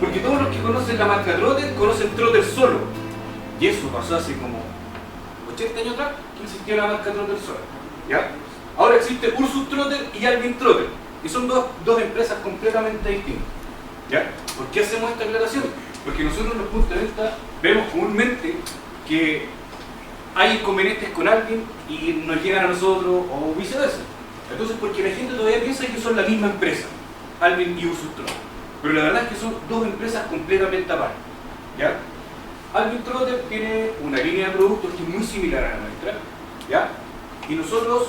Porque todos los que conocen la marca Trotter conocen Trotter solo. Y eso pasó hace como 80 años atrás que existía la marca Trotter solo. ¿Ya? Ahora existe Ursus Trotter y Alvin Trotter. Y son dos empresas completamente distintas. ¿Ya? ¿Por qué hacemos esta aclaración? Porque nosotros en los puntos de venta vemos comúnmente que hay inconvenientes con Alvin y nos llegan a nosotros o viceversa. Entonces, porque la gente todavía piensa que son la misma empresa, Alvin y Ursus Trotter. Pero la verdad es que son dos empresas completamente aparte. ¿Ya? Alvin Trotter tiene una línea de productos que es muy similar a la nuestra. ¿Ya? Y nosotros,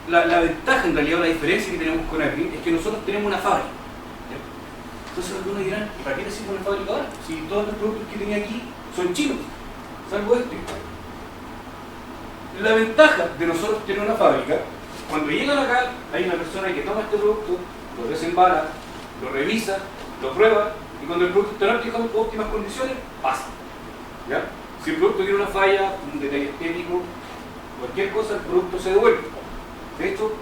la ventaja en realidad, la diferencia que tenemos con Alvin es que nosotros tenemos una fábrica. ¿Ya? Entonces algunos dirán, ¿y para qué le sirve una fábrica ahora? Si todos los productos que tenía aquí son chinos, salvo este. La ventaja de nosotros tener una fábrica, cuando llegan acá, hay una persona que toma este producto, lo desembala, lo revisa, lo prueba, y cuando el producto está en óptimas condiciones, pasa. ¿Ya? Si el producto tiene una falla, un detalle estético, cualquier cosa, el producto se devuelve. De hecho,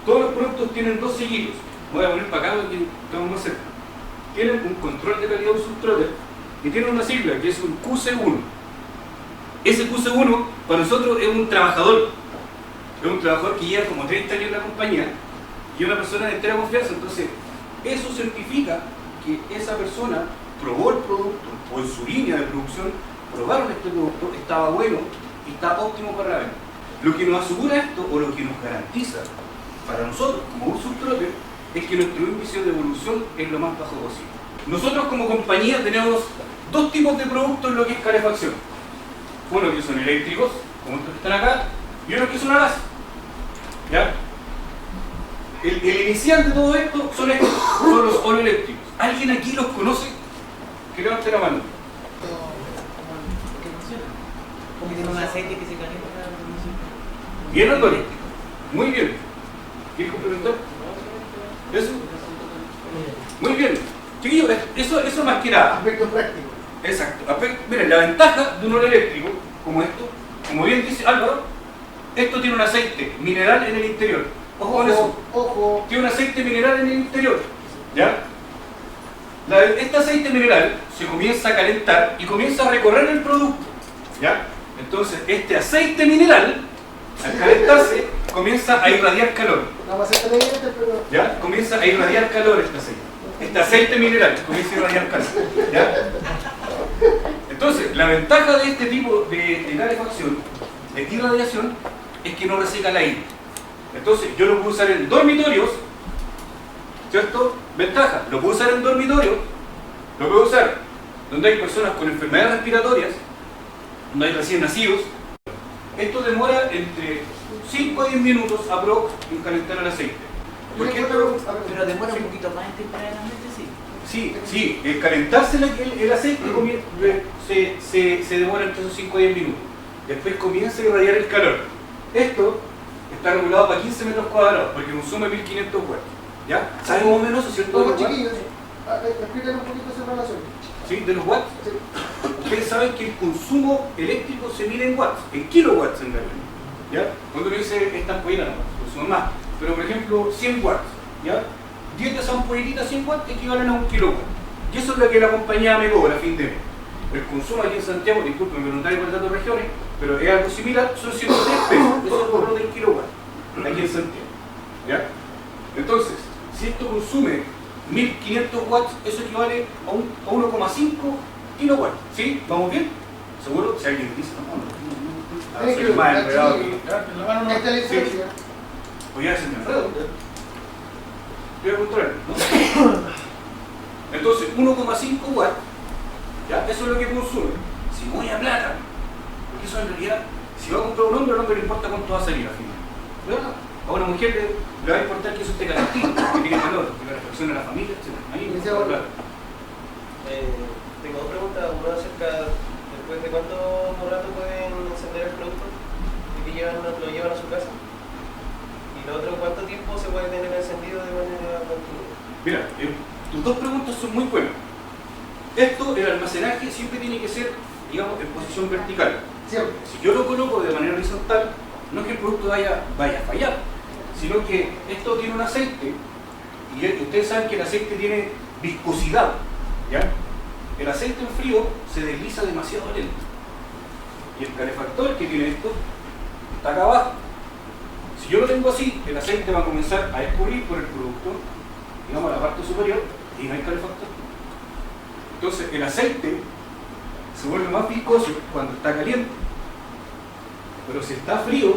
todos los productos tienen dos sellitos. Voy a poner para acá porque estamos más cerca. Tienen un control de calidad Ursus Trotter y tienen una sigla que es un QC1. Ese QC1 para nosotros es un trabajador. Es un trabajador que lleva como 30 años en la compañía y una persona de entera confianza. Entonces, eso certifica que esa persona probó el producto o en su línea de producción probaron este producto, estaba bueno y está óptimo para la venta. Lo que nos asegura esto o lo que nos garantiza para nosotros como Ursus Trotter es que nuestro índice de evolución es lo más bajo posible. Nosotros como compañía tenemos dos tipos de productos en lo que es calefacción. Uno que son eléctricos, como estos que están acá, y otro que son a gas. ¿Ya? El inicial de todo esto son estos, son los oloeléctricos. ¿Alguien aquí los conoce? Que levante la mano. ¿Qué funciona? Como tiene un aceite que se calienta. Bien, Antonio. Muy bien. ¿Quieres complementar? ¿Eso? Muy bien. Chiquillos, eso más que nada. Aspecto práctico. Exacto. Miren, la ventaja de un óleo eléctrico, como esto, como bien dice Álvaro, esto tiene un aceite mineral en el interior. Ojo con eso. Ojo. Tiene un aceite mineral en el interior. ¿Ya? Este aceite mineral se comienza a calentar y comienza a recorrer el producto. ¿Ya? Entonces, este aceite mineral, al calentarse, comienza a irradiar calor. No va a ser televidente, pero... ¿Ya? Comienza a irradiar calor este aceite. Este aceite mineral comienza a irradiar calor. ¿Ya? Entonces, la ventaja de este tipo de calefacción, de irradiación, es que no reseca el aire. Entonces, yo lo puedo usar en dormitorios, ¿cierto? Ventaja, lo puedo usar en dormitorios, lo puedo usar donde hay personas con enfermedades respiratorias, donde hay recién nacidos. Esto demora entre 5 a 10 minutos aprox en calentar el aceite. Porque Pero demora un poquito más temporalmente, sí. Sí, el calentarse el aceite se demora entre esos 5 a 10 minutos. Después comienza a irradiar el calor. Esto está regulado para 15 metros cuadrados porque consume 1500 watts. ¿Ya? ¿Saben más o menos eso, cierto? Todos chiquillos, explíquenle un poquito esa relación. ¿Sí? ¿De los watts? Sí. Ustedes saben que el consumo eléctrico se mide en watts, en kilowatts en realidad. ¿Ya? Cuando uno dice esta ampolleta no, consume más. Pero por ejemplo, 100 watts, ¿ya? 10 de esas ampolletitas 100 watts equivalen a 1 kilowatt. Y eso es lo que la compañía me cobra a fin de mes. El consumo aquí en Santiago, disculpen, me preguntaré por datos regiones, pero es algo similar, son 103 pesos. Eso es el valor del kilowatt, aquí en Santiago. ¿Ya? Entonces, si esto consume 1500 watts, eso equivale a 1,5 kilowatts. ¿Sí? ¿Vamos bien? ¿Seguro? Si alguien dice, no, soy más enredado aquí. Esta es la diferencia. Pues ya se me enredo. Voy a controlar, ¿no? Entonces, 1,5 watts, ¿ya? Eso es lo que consume. Si voy a plata, porque eso en realidad, si va a comprar un hombre, al hombre le importa cuánto va a salir al final. ¿Verdad? A una mujer le va a importar que eso esté calentito, que tiene calor, que la reflexión a la familia, etc. Ahí me importa plata. Tengo dos preguntas, una acerca después de cuánto rato pueden encender el producto y que lo llevan a su casa, y lo otro, cuánto tiempo se puede tener encendido de manera continua. Mira, tus dos preguntas son muy buenas. Esto, el almacenaje siempre tiene que ser, digamos, en posición vertical. Siempre. Si yo lo coloco de manera horizontal, no es que el producto vaya a fallar, sino que esto tiene un aceite Y ustedes saben que el aceite tiene viscosidad, ¿ya? El aceite en frío se desliza demasiado lento. Y el calefactor que tiene esto está acá abajo. Si yo lo tengo así, el aceite va a comenzar a escurrir por el producto, digamos, a la parte superior, y no hay calefactor. Entonces, el aceite se vuelve más viscoso cuando está caliente. Pero si está frío,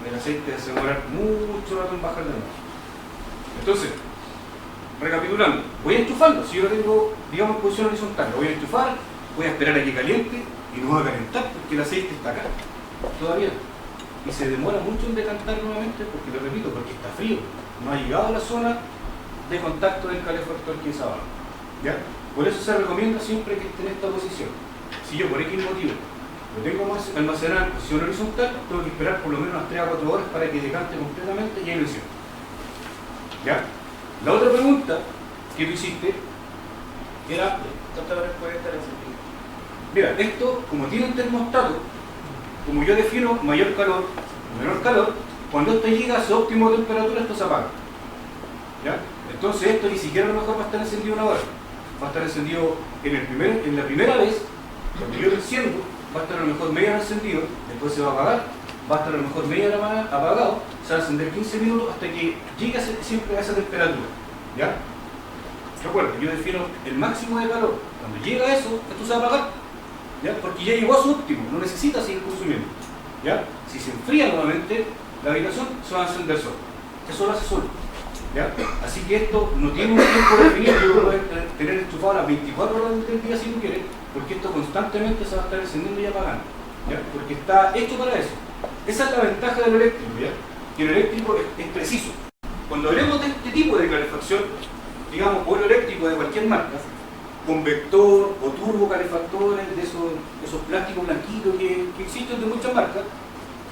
el aceite se va a demorar mucho rato en bajar de nuevo. Entonces, recapitulando, voy a enchufarlo. Si yo lo tengo, digamos, en posición horizontal, lo voy a enchufar, voy a esperar a que caliente y no va a calentar porque el aceite está acá todavía. Y se demora mucho en decantar nuevamente porque, lo repito, porque está frío. No ha llegado a la zona de contacto del calefactor que es abajo. ¿Ya? Por eso se recomienda siempre que esté en esta posición. Si yo por X motivo lo tengo almacenado en posición horizontal, tengo que esperar por lo menos unas 3 a 4 horas para que decante completamente y ahí lo hicieron. ¿Ya? La otra pregunta que tú hiciste era, ¿Cuántas horas puede estar encendido? mira, esto como tiene un termostato, como yo defino mayor calor o menor calor, cuando esto llega a su óptimo temperatura, esto se apaga. ¿Ya? Entonces esto ni siquiera a lo mejor va a estar encendido una hora. Va a estar encendido en la primera vez, cuando yo lo enciendo, va a estar a lo mejor media hora encendido, después se va a apagar, va a estar a lo mejor media hora apagado, se va a encender 15 minutos hasta que llegue siempre a esa temperatura. ¿Ya? Recuerden, yo defino el máximo de calor. Cuando llega a eso, esto se va a apagar. ¿Ya? Porque ya llegó a su óptimo, no necesita seguir consumiendo. ¿Ya? Si se enfría nuevamente, la habitación se va a encender solo. Eso lo hace solo. ¿Ya? Así que esto no tiene un tiempo definido, yo lo puedo tener enchufado a las 24 horas del día si tú quieres, porque esto constantemente se va a estar encendiendo y apagando. ¿Ya? Porque está hecho para eso. Esa es la ventaja del eléctrico, ¿ya? Que el eléctrico es preciso. Cuando hablemos de este tipo de calefacción, digamos, o el eléctrico de cualquier marca, convector o turbo calefactores, de esos plásticos blanquitos que existen de muchas marcas,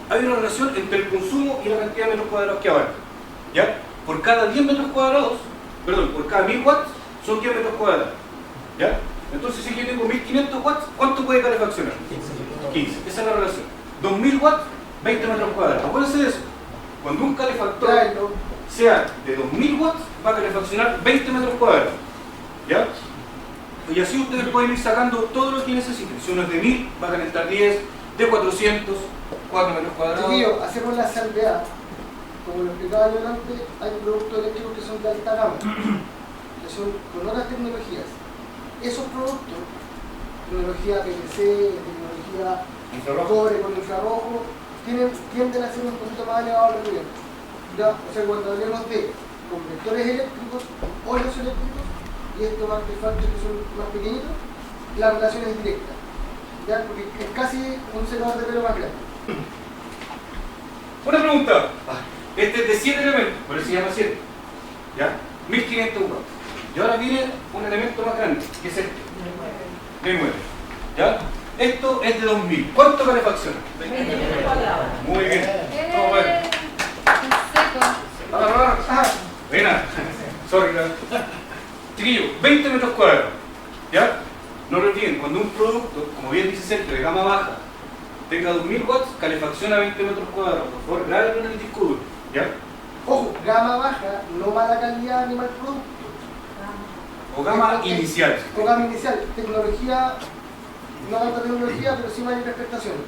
hay una relación entre el consumo y la cantidad de metros cuadrados que abarca. ¿Ya? Por cada 10 metros cuadrados, perdón, por cada 1000 watts son 10 metros cuadrados. ¿Ya? Entonces, si yo tengo 1500 watts, ¿cuánto puede calefaccionar? 15. Esa es la relación. 2000 watts, 20 metros cuadrados. Acuérdense de eso. Cuando un calefactor sea de 2000 watts, va a calefaccionar 20 metros cuadrados. ¿Ya? Y así ustedes pueden ir sacando todo lo que necesiten. Si uno es de 1000, va a calentar 10, de 400, 4 metros cuadrados. Chiquillo, hacemos la salvedad. Como lo explicaba yo antes, hay productos eléctricos que son de alta gama, que son con otras tecnologías. Esos productos, tecnología PVC, tecnología cobre con infrarrojo, tienden a ser un poquito más elevados al rendimiento. O sea, cuando hablemos de convectores eléctricos, óleos eléctricos y estos artefactos que son más pequeñitos, la relación es directa. ¿Ya? Porque es casi un secador de pelo más grande. Una pregunta. Este es de 7 elementos, por eso se llama 7. ¿Ya? 1500 watts. Y ahora viene un elemento más grande, que es este. De 9. ¿Ya? Esto es de 2000. ¿Cuánto calefacciona? 20 metros cuadrados. Muy bien. Vamos a ver. Buena. Sorry. Chiquillo, 20 metros cuadrados. ¿Ya? No lo olviden, cuando un producto, como bien dice Sergio, de gama baja, tenga 2000 watts, calefacciona 20 metros cuadrados. Por favor, grábenlo en el disco duro. ¿Ya? Ojo, gama baja, no mala calidad ni mal producto. O gama inicial. O gama inicial, tecnología, no alta tecnología, pero sí mayores prestaciones.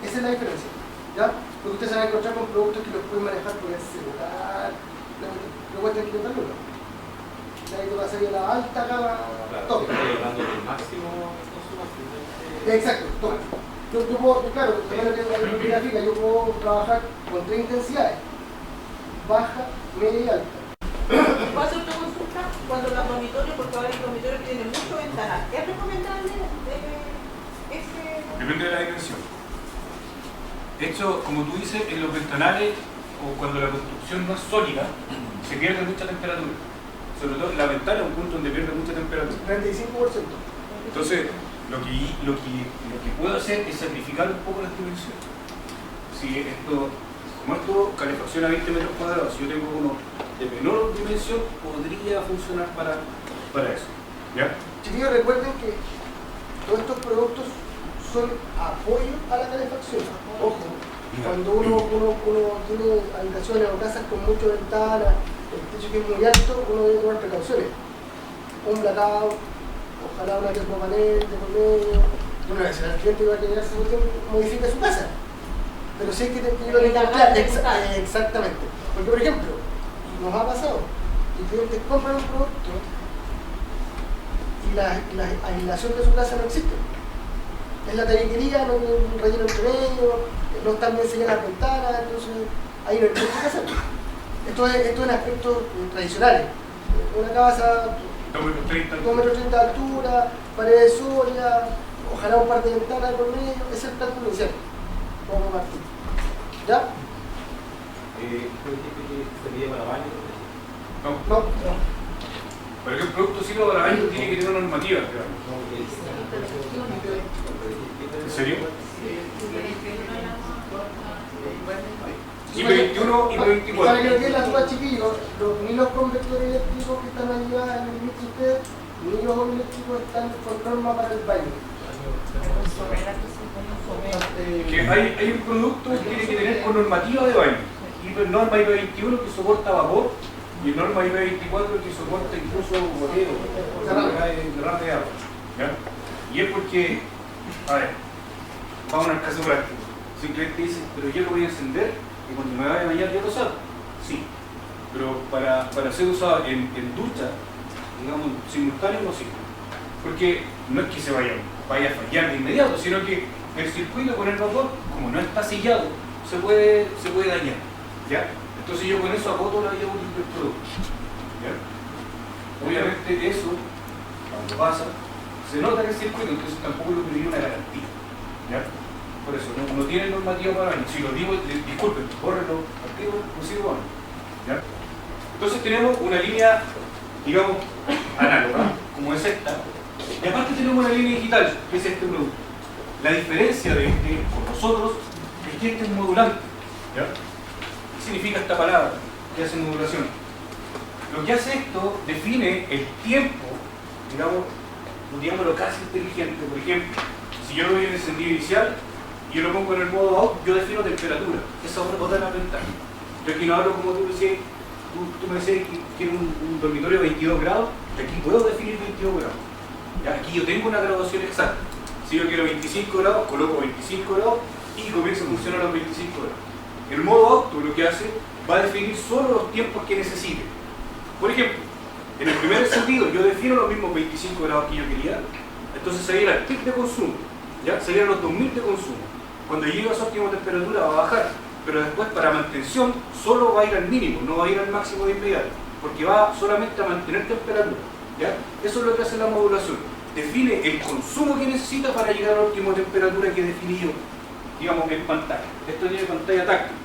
Esa es la diferencia. ¿Ya? Porque ustedes se van a encontrar con productos que los pueden manejar por el celular, no cuestan 500 lucas. Ahí te va a salir la alta gama top. Hablando del máximo consumo. Exacto, top. Yo puedo, claro, también lo tengo en la gráfica, yo puedo trabajar con 3 intensidades: baja, media y alta. ¿Puedo hacer otra consulta? Cuando los dormitorios, porque ahora hay dormitorios que tienen mucho ventanal, ¿es recomendable ese? Depende de la dimensión. De hecho, como tú dices, en los ventanales o cuando la construcción no es sólida, se pierde mucha temperatura. Sobre todo la ventana es un punto donde pierde mucha temperatura. 35%. Entonces, lo que puedo hacer es sacrificar un poco las dimensiones. Si esto, como esto calefacciona 20 metros cuadrados, si yo tengo uno de menor dimensión, podría funcionar para eso. ¿Ya? Chiquillos, recuerden que todos estos productos son apoyo a la calefacción. Ojo, Cuando uno tiene habitaciones o casas con muchas ventanas, el techo que es muy alto, uno debe tomar precauciones. Un blackout, ojalá una termopanel de por medio. Una vez el cliente va a querer hacer cuestión, modifica su casa. Pero sí que lo tenga claro. Exactamente. Porque, por ejemplo, nos ha pasado que clientes compran un producto y la aislación de su casa no existe. Es la tabiquería, no tiene un relleno entre medio, no están bien selladas las ventanas, entonces ahí no hay mucho que hacer. Esto es en aspectos tradicionales. Una casa, 2,30 metros de altura, paredes sólidas, ojalá un par de ventanas por medio, ese es el plan inicial. Vamos a partir. ¿Ya? ¿Sería para baño? No. Pero que un producto sirva para baño tiene que tener una normativa, digamos. ¿En serio? Y 21 y 24. Para que lo queden las dudas, chiquillos, ni los convectores eléctricos que están ayudados en el mix de ustedes, ni los eléctricos están con norma para el baño. Que hay un producto que tiene que tener con normativa de baño. Y norma IP21 que soporta vapor y norma IP24 que soporta incluso goteo, derrame de agua. ¿Ya? Y es porque, a ver, vamos al caso práctico. Si un cliente dice, pero yo lo voy a encender y cuando me vaya a bañar yo lo saco. Sí, pero para ser usado en ducha, digamos, simultáneo no sirve. Porque no es que se vaya a fallar de inmediato, sino que el circuito con el vapor, como no está sellado, se puede dañar. ¿Ya? Entonces yo con eso acoto la vida útil del producto. ¿Ya? Obviamente eso, cuando pasa, se nota en el circuito, entonces tampoco lo tiene una garantía. ¿Ya? Por eso, no tiene normativa para baño. Si lo digo, disculpen, córrelo, partido, no sirve baño. ¿Ya? Entonces tenemos una línea, digamos, análoga, como es esta, y aparte tenemos una línea digital, que es este producto. La diferencia de este con nosotros es que este es modulante. ¿Ya? ¿Qué significa esta palabra que hace modulación? Lo que hace esto define el tiempo, digámoslo casi inteligente. Por ejemplo, si yo lo doy en encendido inicial y yo lo pongo en el modo out, yo defino temperatura. Esa es otra ventaja. Yo aquí no hablo como tú decías, tú me decías que quiero un dormitorio de 22 grados, y aquí puedo definir 22 grados. ¿Ya? Aquí yo tengo una graduación exacta. Si yo quiero 25 grados, coloco 25 grados y comienzo a funcionar a los 25 grados. El modo auto lo que hace va a definir solo los tiempos que necesite. Por ejemplo, en el primer encendido yo defino los mismos 25 grados que yo quería, entonces se viene el pic de consumo, ¿ya? Se vienen los 2000 de consumo. Cuando llegue a su óptima temperatura va a bajar, pero después para mantención solo va a ir al mínimo, no va a ir al máximo de inmediato, porque va solamente a mantener temperatura. ¿Ya? Eso es lo que hace la modulación. Define el consumo que necesita para llegar a la óptima temperatura que definí yo, digamos, en pantalla. Esto tiene pantalla táctil.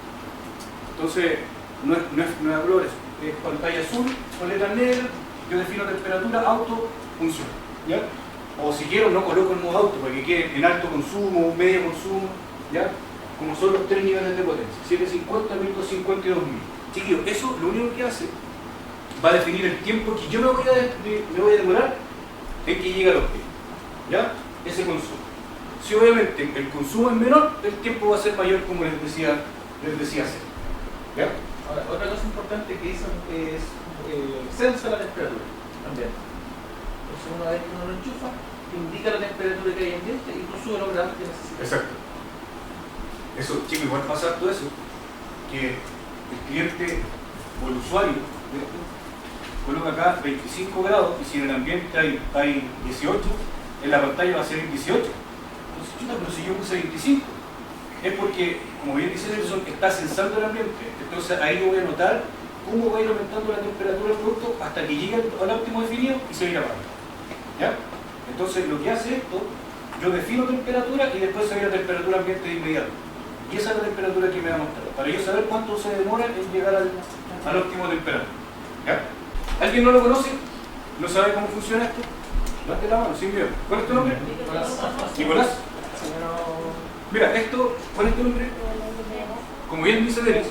Entonces, no es color, es pantalla azul con letras negras, yo defino temperatura, auto, funciona. ¿Ya? O si quiero, no coloco el modo auto para que quede en alto consumo, medio consumo, ¿ya? Como son los tres niveles de potencia, 750, 1250 y 2000. Chiquillos, eso lo único que hace va a definir el tiempo que yo me voy a demorar en que llegue al óptimo, ¿ya? Ese consumo. Si obviamente el consumo es menor, el tiempo va a ser mayor, como les decía hacer. ¿Ya? Ahora, otra cosa importante que dicen es censo de la temperatura también. Entonces una vez que uno lo enchufa, indica la temperatura que hay ambiente y tú subes los grados que necesitas. Exacto. Eso, chicos, igual pasa todo eso, que el cliente o el usuario coloca acá 25 grados y si en el ambiente hay 18, en la pantalla va a ser 18. Entonces, chuta, pero si yo puse 25, es porque, como bien dice Nelson, está censando el ambiente. Entonces ahí yo voy a notar cómo va a ir aumentando la temperatura del producto hasta que llegue al óptimo definido y se irá apagando. ¿Ya? Entonces lo que hace esto, yo defino temperatura y después se ve la temperatura ambiente de inmediato. Y esa es la temperatura que me va a mostrar, para yo saber cuánto se demora en llegar al óptimo temperatura. ¿Ya? ¿Alguien no lo conoce? ¿No sabe cómo funciona esto? Levante la mano, sin miedo. ¿Cuál es tu nombre? Nicolás. Mira, esto, ¿cuál es tu nombre? Como bien dice Denis,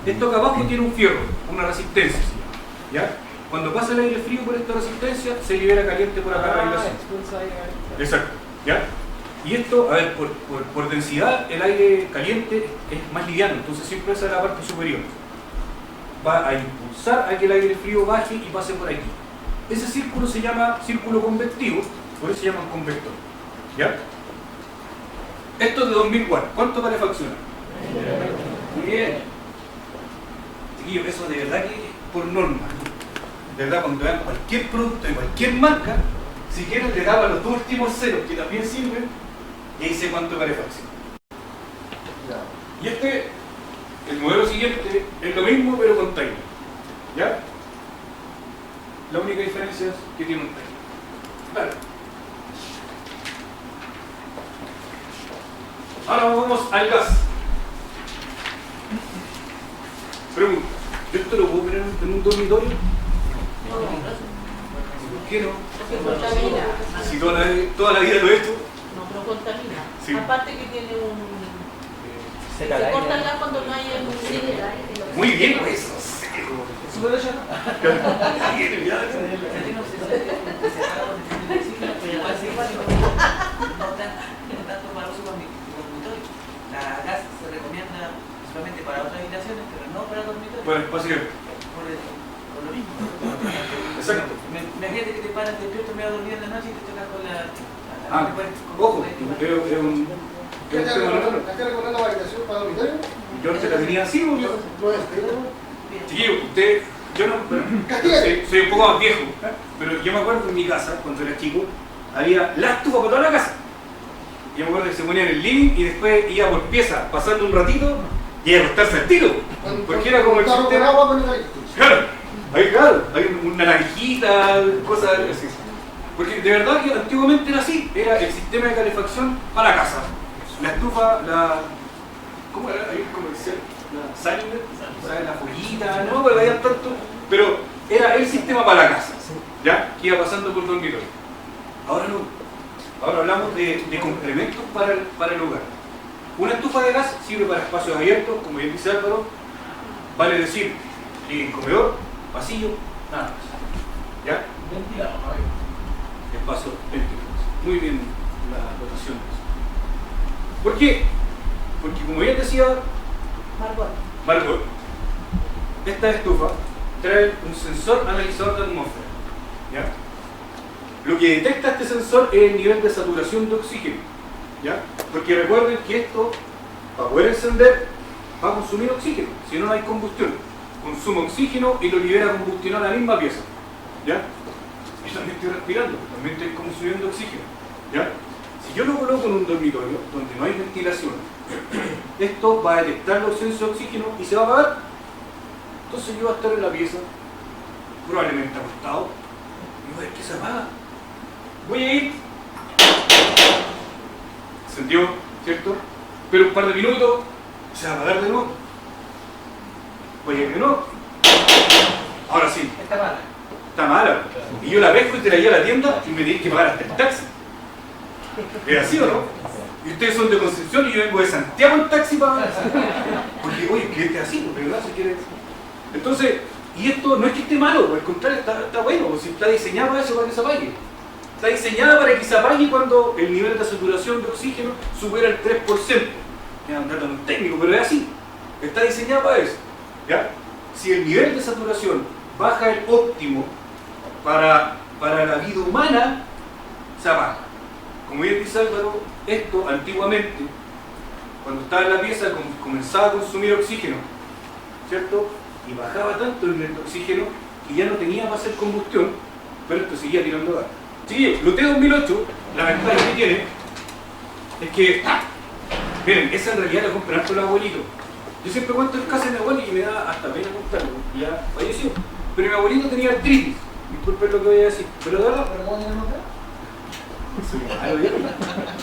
esto acá abajo tiene un fierro, una resistencia. ¿Ya? Cuando pasa el aire frío por esta resistencia, se libera caliente por acá la habitación. Exacto. ¿Ya? Y esto, a ver, por densidad, el aire caliente es más liviano, entonces siempre esa es la parte superior. Va a impulsar a que el aire frío baje y pase por aquí. Ese círculo se llama círculo convectivo, por eso se llama convector. ¿Ya? Esto es de 2000 watts. ¿Cuánto calefacciona? Muy bien. Chiquillos, eso de verdad que por norma. De verdad, cuando vean cualquier producto de cualquier marca, si quieren le daba los dos últimos ceros que también sirven y ahí sé cuánto calefacciona. Y el modelo siguiente es lo mismo pero con timer. ¿Ya? La única diferencia es que tiene un timer. Claro. Ahora vamos al gas. Pregunta, ¿yo esto lo puedo poner en un dormitorio? ¿Por qué no? Porque contamina. Si toda la vida lo he hecho. No, pero contamina. Sí. Aparte que tiene un... Se Se cae el corta el aire. gas cuando no hay un... Muy bien, pues eso. ¿Súper allá? La gas se recomienda solamente para otras habitaciones, pero no para dormitorios. Bueno, espacio. Por lo mismo. Exacto. Imagínate que te paras despierto medio dormido en la noche y te tocas con la... Ojo, pero es un ¿Qué te recomendando la habitación para dormitorio? yo te la tenía así, ¿o yo? No es, pero... Chiquillo, usted, yo no, soy un poco más viejo, pero yo me acuerdo que en mi casa, cuando era chico, había la estufa para toda la casa. Yo me acuerdo que se ponía en el living y después iba por pieza, pasando un ratito y a acostarse al tiro. Porque era como el con sistema. agua con el Claro, hay una naranjita, cosas así. Porque de verdad que antiguamente era así, era el sistema de calefacción para la casa. La estufa, ¿cómo era? Ahí comercial, la Saliner, ¿sabes? La follita, no, pero había tanto, pero era el sistema para la casa, ¿ya? Que iba pasando por dormitorio. Ahora no, ahora hablamos de complementos para el hogar. Una estufa de gas sirve para espacios abiertos, como bien dice Álvaro, vale decir, comedor, pasillo, nada más, ¿ya? Ventilado, Espacio ventilados. Muy bien la dotación de eso. ¿Por qué? Porque como bien decía Margot, esta estufa trae un sensor analizador de atmósfera. ¿Ya? Lo que detecta este sensor es el nivel de saturación de oxígeno. ¿Ya? Porque recuerden que esto, para poder encender, va a consumir oxígeno, si no, no hay combustión. Consume oxígeno y lo libera a combustión a la misma pieza. ¿Ya? Yo también estoy respirando, también estoy consumiendo oxígeno. ¿Ya? Si yo lo coloco en un dormitorio donde no hay ventilación, esto va a detectar la ausencia de oxígeno y se va a apagar. Entonces yo voy a estar en la pieza, probablemente acostado, y voy a ver que se apaga. Voy a ir. ¿Encendió? ¿Cierto? Pero un par de minutos se va a apagar de nuevo. Voy a ir de nuevo. Ahora sí. Está mala. Está mala. Y yo la pesco y te la llevo a la tienda y me tienes que pagar hasta el taxi. ¿Es así o no? Y ustedes son de Concepción y yo vengo de Santiago en taxi para... Porque, oye, que es así, porque verdad se quiere... Entonces, y esto no es que esté malo, al contrario, está bueno, si está diseñado para eso, para que se apague. Está diseñada para que se apague cuando el nivel de saturación de oxígeno supera el 3%. Es un dato muy técnico, pero es así. Está diseñada para eso. ¿Ya? Si el nivel de saturación baja el óptimo para la vida humana, se apaga. Como bien dice Álvaro, esto antiguamente, cuando estaba en la pieza, comenzaba a consumir oxígeno, ¿cierto? Y bajaba tanto el nivel de oxígeno que ya no tenía para hacer combustión, pero esto seguía tirando gas. Chiquillos, lo T2008, la ventaja que tiene es que, miren, esa en realidad la compraron con los abuelitos. Yo siempre cuento el caso de mi abuelo y me da hasta pena contarlo, ya falleció. Pero mi abuelito tenía artritis, disculpen lo que voy a decir, pero de verdad. ¿Pero cómo tiene el nombre?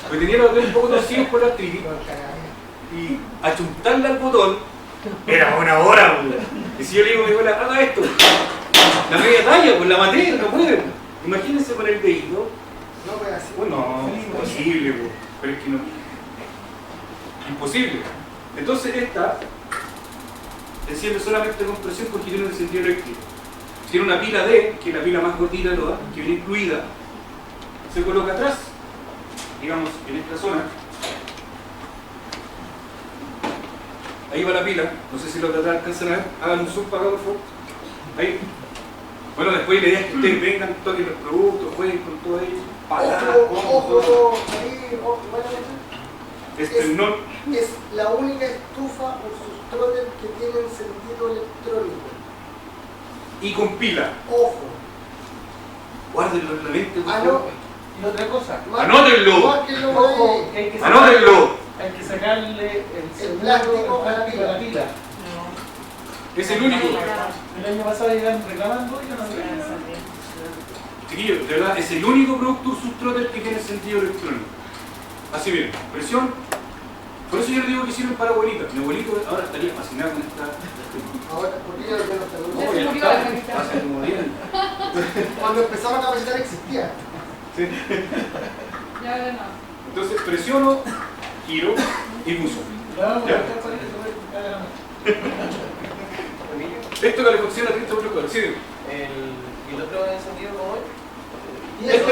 Porque tenía los dedos un poco torcidos por la artritis y achuntarle al botón era una hora, pues. Y si yo le digo a mi abuela, haga esto, la media talla, pues la maté, no puede. Imagínense con el dedito. No, pues así. Bueno, no, imposible, pues. Pero es que no. Imposible. Entonces esta enciende solamente con presión porque tiene un encendido eléctrico. Tiene una pila D, que es la pila más gordita de todas, que viene incluida. Se coloca atrás digamos, en esta zona, ahí va la pila, no sé si lo alcanzan a ver, hagan un zoom para acá, por favor. Ahí. Bueno, después la idea es que ustedes vengan, toquen los productos, jueguen con todo ello. Ojo, ahí, Esternón. es la única estufa o subtrotter que tiene encendido electrónico. Y con pila. Ojo. Guárdenlo en la mente, por Ah, favor. Y otra cosa, ¡Anótenlo! Márquenlo ojo, ahí. que hay que ¡Anótenlo! hay que sacarle el plástico a la pila. Es el único. El año pasado llegaron reclamando y yo no sé. Chiquillos, de verdad, es el único producto subtrotter que tiene sentido electrónico. Así bien, presión. Por eso yo le digo que sirven para abuelitas. Mi abuelito ahora estaría fascinado con esta. Ahora, ¿por qué ya no está? No, se ya murió está. la capitana. Hace como 10 años. Cuando empezaba a capacitar existía. Sí. Ya no. Entonces presiono, giro y buzo. Ya, Ya. Esto calefacciona 30 metros cuadrados. Sí, ¿Y el otro encendido cómo es? Y eso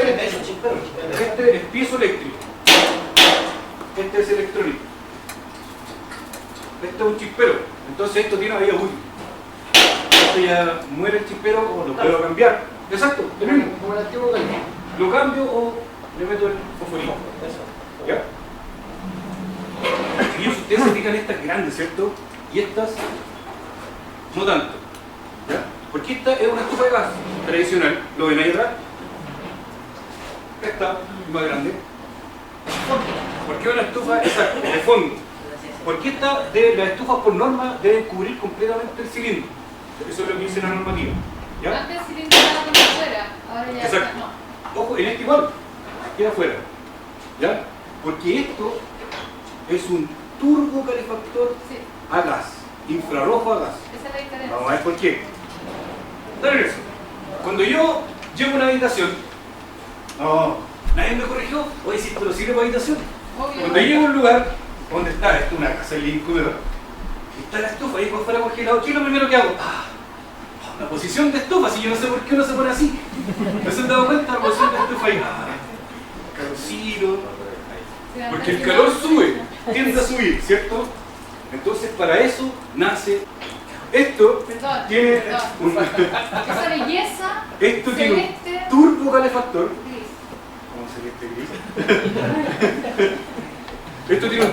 este es piso eléctrico. Este es electrónico. Este es un chispero. Entonces esto tiene una vida útil. Esto ya muere el chispero o lo puedo cambiar. Exacto, lo mismo. como el antiguo gallo. Lo cambio o le meto el fosforito. ¿Ya? Y ustedes se fijan, estas grandes, ¿cierto? Y estas no tanto. ¿Ya? Porque esta es una estufa de gas tradicional. ¿Lo ven ahí atrás? Esta es más grande. ¿Por qué una estufa exacto, de fondo? Porque las estufas por norma deben cubrir completamente el cilindro. Eso es lo que dice la normativa. ¿Ya? Antes el cilindro estaba por afuera, ahora ya Exacto. no. Ojo, en este igual, queda afuera. ¿Ya? Porque esto es un turbocalefactor Sí, a gas, infrarrojo a gas. esa es la diferencia. Vamos a ver por qué. Dale eso. Cuando yo llego a una habitación, no, nadie me corrigió. Oye, si esto lo sirve para habitación. Obvio. Cuando llego a un lugar donde está, esto es una casa de incubador, y está la estufa ahí con fuera congelado, ¿qué es lo primero que hago? Una posición de estufa, si yo no sé por qué uno se pone así. ¿No se han dado cuenta? La posición de estufa ahí. Calorcito. Porque el calor sube, tiende a subir, ¿cierto? Entonces para eso nace esto. Perdón, Tiene perdón. Esa belleza esto tiene un celeste turbocalefactor. gris. ¿Cómo se ve gris? Esto tiene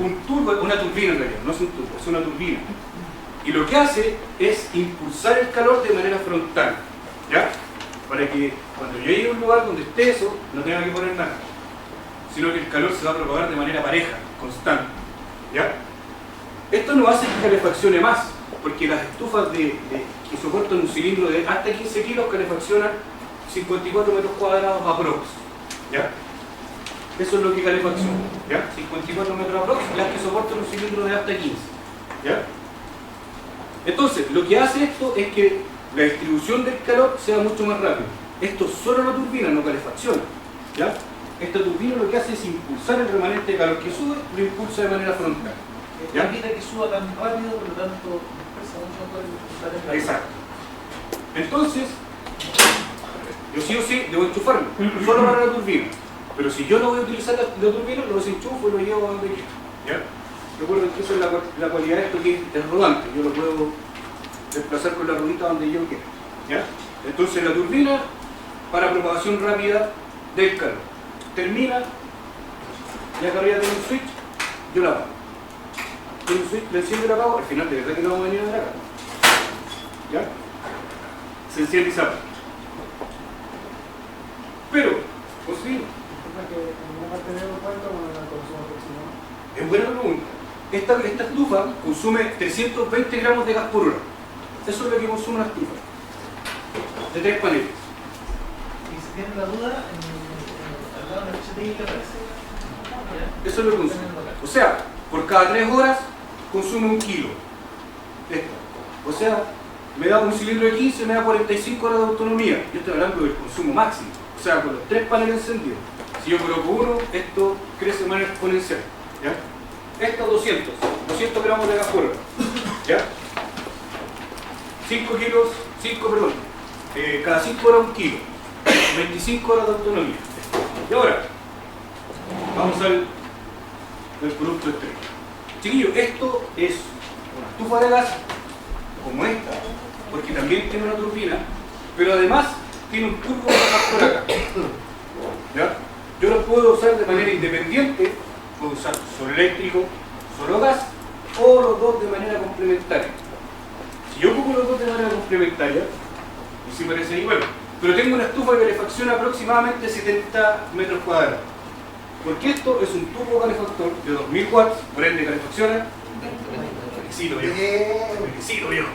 un turbo, una turbina en realidad, no es un turbo, es una turbina. Y lo que hace es impulsar el calor de manera frontal, ¿ya? Para que cuando yo llegue a un lugar donde esté eso, no tenga que poner nada, sino que el calor se va a propagar de manera pareja, constante, ¿ya? Esto no hace que calefaccione más, porque las estufas que soportan un cilindro de hasta 15 kilos calefaccionan 54 metros cuadrados aprox, ¿ya? Eso es lo que calefacciona, ¿ya? 54 metros aprox, las que soportan un cilindro de hasta 15, ¿ya? Entonces, lo que hace esto es que la distribución del calor sea mucho más rápido. Esto solo la turbina, no calefacciona, ¿ya? Esta turbina lo que hace es impulsar el remanente de calor que sube, lo impulsa de manera frontal. Ya evita que suba tan rápido, por lo tanto, pesa mucho mejor la temperatura. Exacto. Entonces, yo sí o sí debo enchufarlo, solo para la turbina. Pero si yo no voy a utilizar la turbina, lo desenchufo y lo llevo a donde quiera, ¿ya? Recuerden que esa es la cualidad de esto, que es rodante, yo lo puedo desplazar con la ruedita donde yo quiera, ¿ya? Entonces la turbina para propagación rápida del calor. Termina, ya que arriba tengo un switch, yo la apago. Tengo un switch, la enciendo y la apago, al final de verdad que no vamos a venir a ver acá. ¿Ya? Se enciende y se apaga. Pero, conseguimos. Es buena pregunta. Esta estufa consume 320 gramos de gas por hora. Eso es lo que consume una estufa. De 3 paneles. Y si tienen la duda, al lado de la ficha técnica aparece. Eso es lo que consume. O sea, por cada 3 horas consume 1 kilo. Esto. O sea, me da un cilindro de 15, me da 45 horas de autonomía. Yo estoy hablando del consumo máximo. O sea, con los 3 paneles encendidos. Si yo coloco uno, esto crece de manera exponencial, ¿ya? Esto 200 gramos de gas por hora, ¿ya? 5 kilos, cada 5 horas 1 kilo, 25 horas de autonomía. Y ahora, Vamos al producto estrella. Chiquillos, esto es una estufa de gas como esta, porque también tiene una turbina, pero además tiene un turbo por acá. ¿Ya? Yo lo puedo usar de manera independiente, puedo usar solo eléctrico, solo gas, o los dos de manera complementaria. Si yo ocupo los dos de manera complementaria, pues sí parece igual, pero tengo una estufa de calefacción aproximadamente 70 metros cuadrados. Porque esto es un turbo calefactor de 2000 watts, por ende calefacciona. Felicito viejo. Felicito viejo.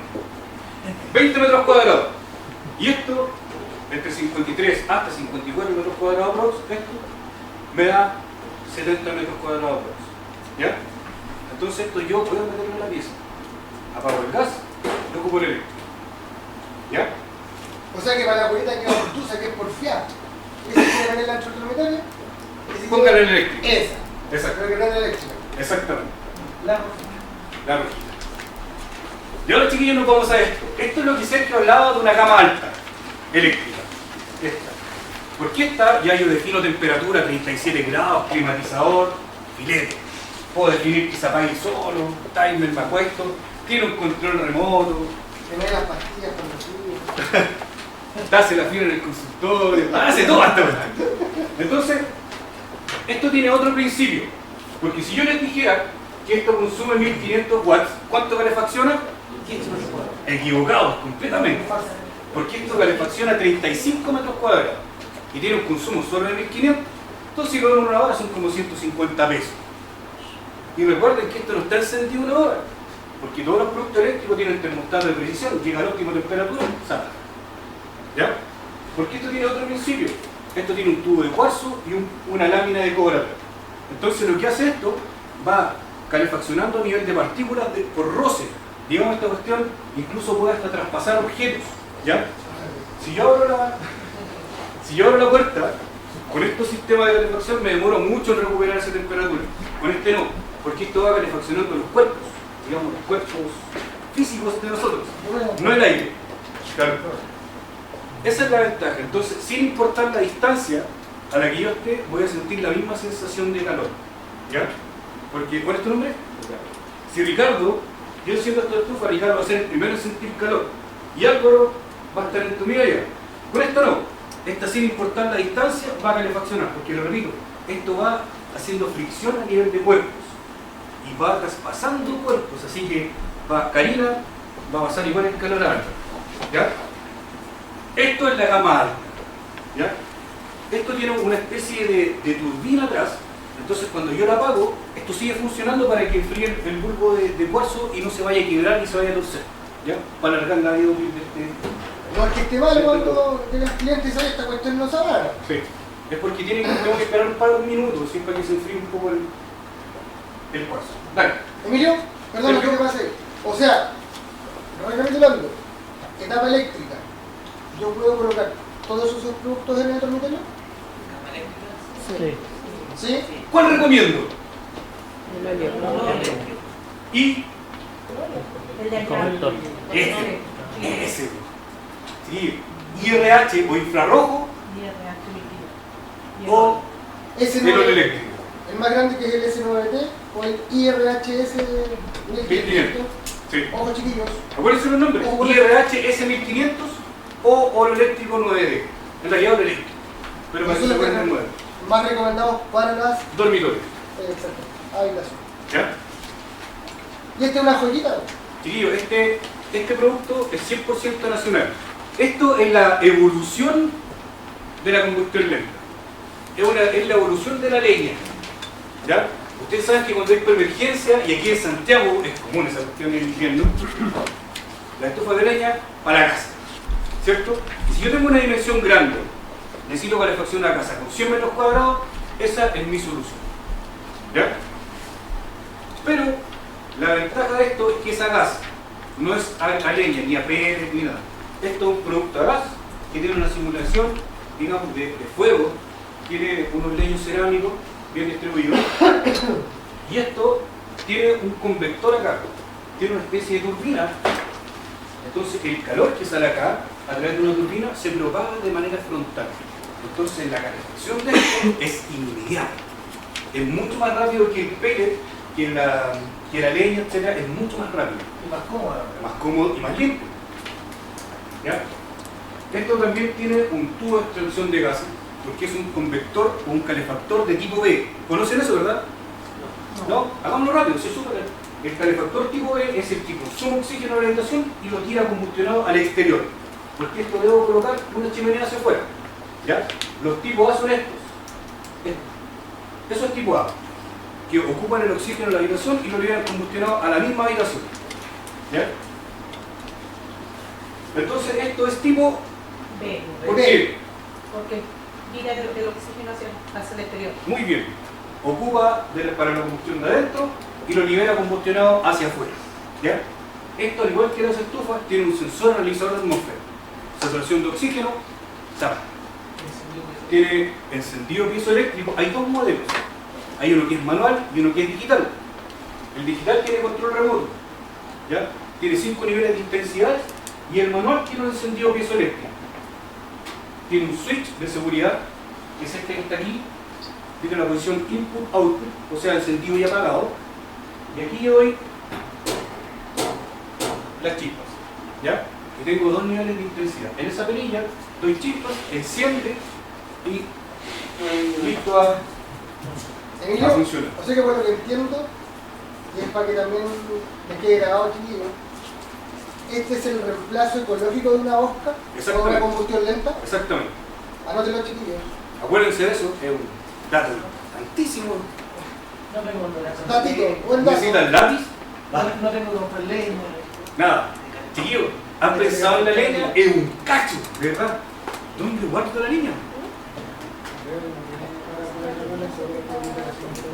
20 metros cuadrados. Y esto, entre 53 hasta 54 metros cuadrados aprox, esto me da 70 metros cuadrados aprox. ¿Ya? Entonces esto yo puedo meterlo en la pieza. Apago el gas, lo ocupo el eléctrico. ¿Ya? O sea que para la bolita que tú saques por fiar. Esa tiene que la electrometálica. Póngale el eléctrico. Esa. Exacto. Pero que no es eléctrica. Exactamente. La La rojita. Y ahora, chiquillos, nos vamos a esto. Esto es lo que Sergio hablaba de una gama alta, eléctrica. Esta. Porque esta ya yo defino temperatura, 37 grados, climatizador, filete. Puedo definir que se apague solo, timer me acuesto, tiene un control remoto, tener las pastillas con los hace la fila en el consultorio, hace todo hasta ahora. Entonces, esto tiene otro principio. Porque si yo les dijera que esto consume 1500 watts, ¿cuánto calefacciona? 15 metros cuadrados. Equivocados completamente. Porque esto calefacciona 35 metros cuadrados y tiene un consumo solo de 1500. Entonces, si lo ven una hora son como 150 pesos. Y recuerden que esto no está encendido una hora, porque todos los productos eléctricos tienen termostato de precisión, llega a la última temperatura, sale. ¿Ya? Porque esto tiene otro principio. Esto tiene un tubo de cuarzo y una lámina de cobre. Entonces lo que hace esto va calefaccionando a nivel de partículas por roce. Digamos, esta cuestión incluso puede hasta traspasar objetos. ¿Ya? Si yo abro la puerta, con estos sistemas de calefacción me demoro mucho en recuperar esa temperatura. Con este no, porque esto va calefaccionando los cuerpos, digamos, los cuerpos físicos de nosotros, no el aire. Claro. Esa es la ventaja. Entonces, sin importar la distancia a la que yo esté, voy a sentir la misma sensación de calor. ¿Ya? Porque, ¿cuál es tu nombre? Si Ricardo, yo enciendo esta estufa, Ricardo va a ser el primero en sentir calor. Y Álvaro va a estar en tu medida. Con esto no. Esta, sin importar la distancia, va a calefaccionar. Porque, lo repito, esto va haciendo fricción a nivel de cuerpos. Y va traspasando cuerpos. Así que Karina va a pasar igual el calor a Álvaro. ¿Ya? Esto es la gama alta. ¿Ya? Esto tiene una especie de turbina atrás. Entonces cuando yo la apago, esto sigue funcionando para que enfríe el bulbo de cuarzo y no se vaya a quebrar ni se vaya a torcer. ¿Ya? Para alargar la vida útil de este. No es que esté mal cuando el cliente sabe esta cuestión no sabe. Sí. Es porque tengo que esperar un par de minutos, ¿sí? Para que se enfríe un poco el cuarzo. Dale. Emilio, perdón, ¿qué te pase? O sea, recapitulando, etapa eléctrica. Yo puedo colocar todos esos productos en el electrometálico. ¿Sí? ¿Cuál recomiendo? Y El del conector. ese. Sí. IRH o infrarrojo o S9, eléctrico. el más grande que es el S9T o el IRHS 1500. Sí. Ojo chiquillos. Acuérdense los nombres. Ojo, IRH S1500 o oro eléctrico 9D. En realidad oro eléctrico. Pero para eso se puede tener 9. Más recomendados para las Dormitorios. exacto, habitaciones. ¿Ya? Y esta es una joyita. Chiquillos, este producto es 100% nacional. Esto es la evolución de la combustión lenta. Es la evolución de la leña. ¿Ya? Ustedes saben que cuando hay emergencia, y aquí en Santiago es común esa cuestión en invierno, la estufa de leña para la casa. ¿Cierto? Y si yo tengo una dimensión grande, necesito calefacción a la casa con 100 metros cuadrados, esa es mi solución. ¿Ya? Pero la ventaja de esto es que esa gas no es a leña, ni a PL, ni nada. Esto es un producto a gas que tiene una simulación, digamos, de fuego, tiene unos leños cerámicos bien distribuidos, y esto tiene un convector acá, tiene una especie de turbina. Entonces el calor que sale acá a través de una turbina se propaga de manera frontal. Entonces la calefacción de esto es inmediata. es mucho más rápido que el pellet, que la leña, etcétera, es mucho más rápido. Y más cómoda. Más cómodo y más limpio. ¿Ya? Esto también tiene un tubo de extracción de gases, porque es un convector o un calefactor de tipo B. ¿Conocen eso, verdad? No. Hagámoslo rápido, se súper. El calefactor tipo B es el que consume oxígeno a la habitación y lo tira combustionado al exterior. Porque esto debo colocar una chimenea hacia afuera. ¿Ya? Los tipos A son estos. Eso es tipo A, que ocupan el oxígeno de la habitación y lo liberan combustionado a la misma habitación. ¿Ya? Entonces esto es tipo B. ¿Por qué? Porque tira el oxígeno hacia el exterior. Muy bien. Ocupa para la combustión de adentro y lo libera combustionado hacia afuera. ¿Ya? Esto, al igual que las estufas, tiene un sensor analizador de atmósfera. Saturación de oxígeno, SAP. Tiene encendido piezoeléctrico. Hay dos modelos. Hay uno que es manual y uno que es digital. El digital tiene control remoto. ¿Ya? Tiene 5 niveles de intensidad y el manual tiene un encendido piezoeléctrico. Tiene un switch de seguridad, que es este que está aquí. Tiene la posición input-output, o sea, encendido y apagado. Y aquí yo doy las chispas. ¿Ya? Y tengo 2 niveles de intensidad. En esa perilla doy chispas, enciende y listo a Emilio, funcionar. o sea que por lo que entiendo, y es para que también me quede grabado, chiquillo, este es el reemplazo ecológico de una bosca con Exactamente. una combustión lenta. Exactamente. Anótelo, chiquillos. Acuérdense de eso, es un dato tantísimo. No tengo Datito, buen dato. ¿Necesitan lápiz? No tengo que comprar leña. Nada. Chiquillo, ¿han pensado en la leña? Es un cacho, ¿verdad? ¿Dónde guardo la leña?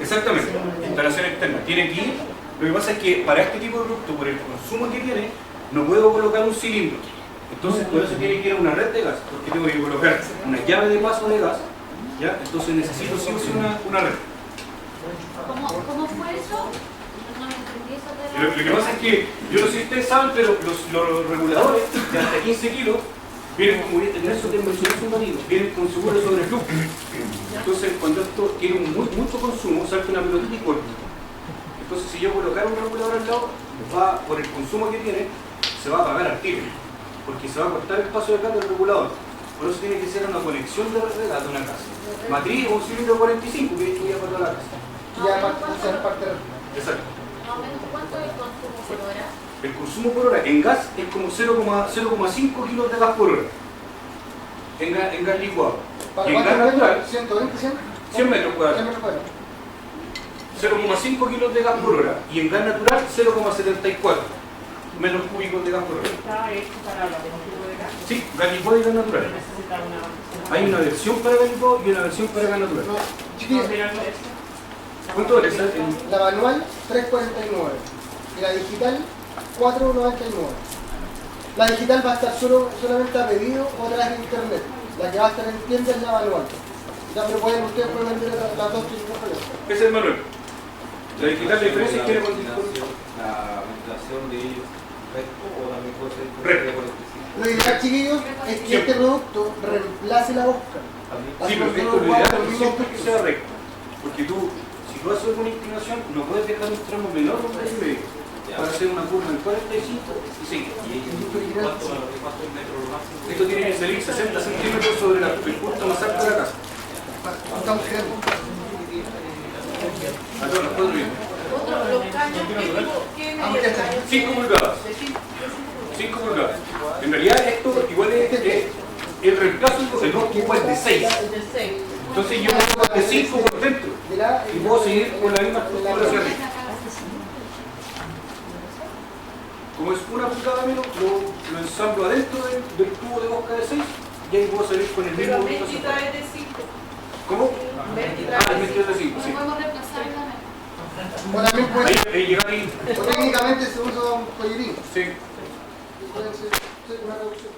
Exactamente, instalación externa. Tiene que ir. Lo que pasa es que para este tipo de producto, por el consumo que tiene, no puedo colocar un cilindro. Entonces, por eso tiene que ir a una red de gas, porque tengo que colocar una llave de paso de gas. ¿Ya? Entonces necesito sí o sí una red. ¿Cómo fue eso? No entendí eso de Lo que pasa es que, yo no sé si ustedes saben, pero los reguladores de hasta 15 kilos vienen como en eso de mencionar submarino, vienen con seguro de sobreflujo. Entonces, cuando esto tiene mucho consumo, salta una pelotita y corta. Entonces, si yo colocar un regulador al lado, por el consumo que tiene, se va a apagar al tiro, porque se va a cortar el paso de gas del regulador. Por eso tiene que ser una conexión de gas de una casa. Matriz o un cilindro 45, que esto ya para toda la casa. Y ya ser parte de Exacto. Más o menos, ¿cuánto es el consumo por hora? El consumo por hora en gas es como 0,5 kilos de gas por hora. En gas licuado. ¿Para Y en gas cuánto natural, metros? 120, 100. 100 metros 100 cuadrados. metros cuadrados. 0,5 kilos de gas por hora. Y en gas natural, 0,74 metros cúbicos de gas por hora. Está hecho para la consumo de gas. Sí, gas licuado y gas natural. Necesita una. Hay una versión para gas licuado y una versión para gas natural. No, chiquillos, ¿Cuánto vale? la manual 349 y la digital 499. La digital va a estar solamente a pedido o a través de internet. La que va a estar en tienda es la manual. Ya pero ustedes pueden vender las dos sin ningún problema. Ese es el manual. La digital de diferencia es que la ventilación de ellos recto o también puede ser Recto. por electricidad. Lo ideal, chiquillos, es que este producto reemplace la bosca. Sí, pero esto lo ideal es siempre que sea recto. Porque si tú haces una inclinación, no puedes dejar un tramo menor de un metro y medio para hacer una curva en 45 y seguir. ¿Cuánto metros máximo? Esto tiene que salir 60 centímetros sobre el punto más alto de la casa. Estamos creando. A todos los 4 vientos. Los caños, ¿qué medida de caño? 5 pulgadas. De 5 pulgadas. En realidad esto igual es el reemplazo, el no ocupa el de 6. de 6. Entonces yo pongo el de 5 por dentro y puedo seguir con la misma estructura hacia arriba. Como es una pulgada menos, lo ensamblo adentro del tubo de bosca de 6 y ahí puedo salir con el mismo Pero volumen. 23 es de 5. ¿Cómo? 23 Ah, el es de 23 de 5, sí. Podemos reemplazar la O también puede, Ahí llegar ahí. o técnicamente se usa un collerín. Sí. Puede ser una reducción.